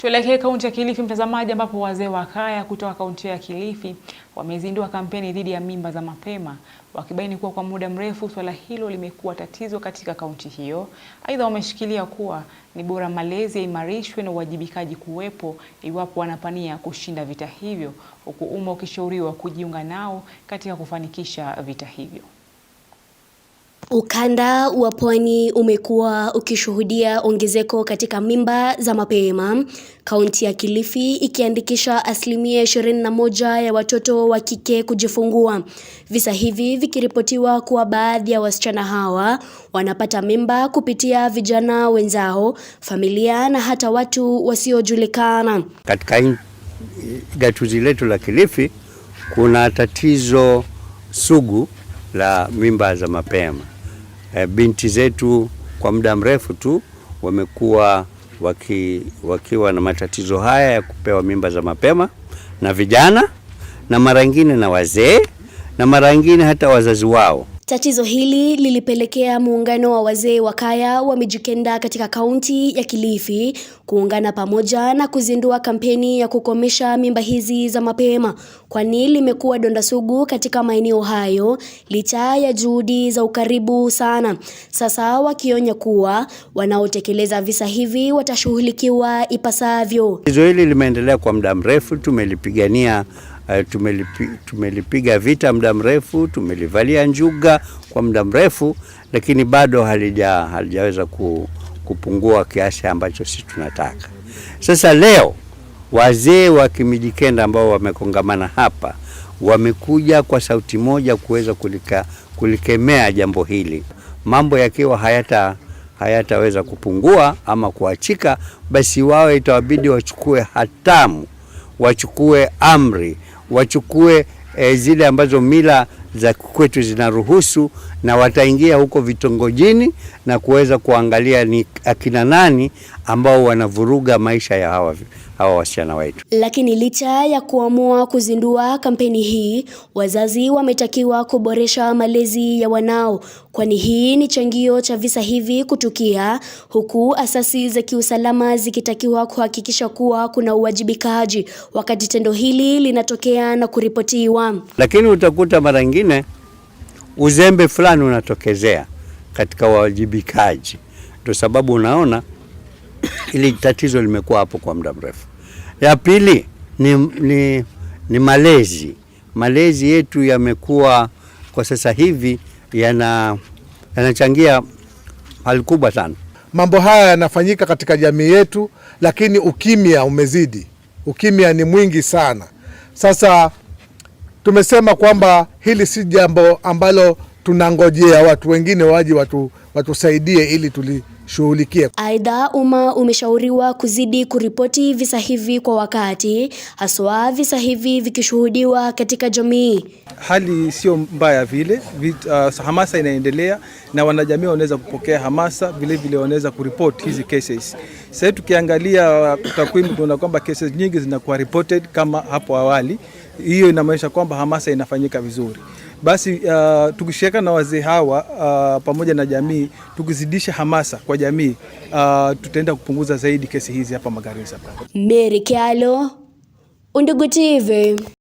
Tuelekee kaunti ya Kilifi mtazamaji, ambapo wazee wa kaya kutoka kaunti ya Kilifi wamezindua kampeni dhidi ya mimba za mapema, wakibaini kuwa kwa muda mrefu swala hilo limekuwa tatizo katika kaunti hiyo. Aidha, wameshikilia kuwa ni bora malezi yaimarishwe na uwajibikaji kuwepo iwapo wanapania kushinda vita hivyo, huku umma ukishauriwa kujiunga nao katika kufanikisha vita hivyo. Ukanda wa Pwani umekuwa ukishuhudia ongezeko katika mimba za mapema, kaunti ya Kilifi ikiandikisha 21% ya watoto wa kike kujifungua. Visa hivi vikiripotiwa kuwa baadhi ya wasichana hawa wanapata mimba kupitia vijana wenzao, familia na hata watu wasiojulikana. Katika gatuzi letu la Kilifi kuna tatizo sugu la mimba za mapema. Binti zetu kwa muda mrefu tu wamekuwa wakiwa na matatizo haya ya kupewa mimba za mapema na vijana, na mara nyingine na wazee, na mara nyingine hata wazazi wao. Tatizo hili lilipelekea muungano wa wazee wa kaya wa Mijikenda katika kaunti ya Kilifi kuungana pamoja na kuzindua kampeni ya kukomesha mimba hizi za mapema, kwani limekuwa donda sugu katika maeneo hayo licha ya juhudi za ukaribu sana. Sasa wakionya kuwa wanaotekeleza visa hivi watashughulikiwa ipasavyo. Tatizo hili limeendelea kwa muda mrefu, tumelipigania, tumelipiga vita muda mrefu, tumelivalia njuga kwa muda mrefu, lakini bado halijaweza kupungua kiasi ambacho sisi tunataka. Sasa leo wazee wa Mijikenda ambao wamekongamana hapa wamekuja kwa sauti moja kuweza kulikemea jambo hili. Mambo yakiwa hayataweza kupungua ama kuachika, basi wao itawabidi wachukue hatamu, wachukue amri, wachukue zile ambazo mila za kwetu zinaruhusu, na wataingia huko vitongojini na kuweza kuangalia ni akina nani ambao wanavuruga maisha ya hawa wasichana wetu. Lakini licha ya kuamua kuzindua kampeni hii, wazazi wametakiwa kuboresha malezi ya wanao, kwani hii ni changio cha visa hivi kutukia, huku asasi za kiusalama zikitakiwa kuhakikisha kuwa kuna uwajibikaji wakati tendo hili linatokea na kuripotiwa. Lakini utakuta mara nyingine uzembe fulani unatokezea katika uwajibikaji. Ndio sababu unaona ili tatizo limekuwa hapo kwa muda mrefu. Ya pili ni malezi. Malezi yetu yamekuwa kwa sasa hivi yanachangia hali kubwa sana. Mambo haya yanafanyika katika jamii yetu, lakini ukimya umezidi. Ukimya ni mwingi sana. Sasa tumesema kwamba hili si jambo ambalo tunangojea watu wengine waje watusaidie ili tulishughulikie. Aidha, umma umeshauriwa kuzidi kuripoti visa hivi kwa wakati, haswa visa hivi vikishuhudiwa katika jamii. Hali sio mbaya vile, hamasa inaendelea na wanajamii wanaweza kupokea hamasa, vile wanaweza kuripoti hizi cases. Sasa tukiangalia takwimu tunaona kwamba cases nyingi zinakuwa reported kama hapo awali. Hiyo inamaanisha kwamba hamasa inafanyika vizuri. Basi tukishirikiana na wazee hawa pamoja na jamii, tukizidisha hamasa kwa jamii, tutaenda kupunguza zaidi kesi hizi hapa Magarini. Mary Kyalo, Undugu TV.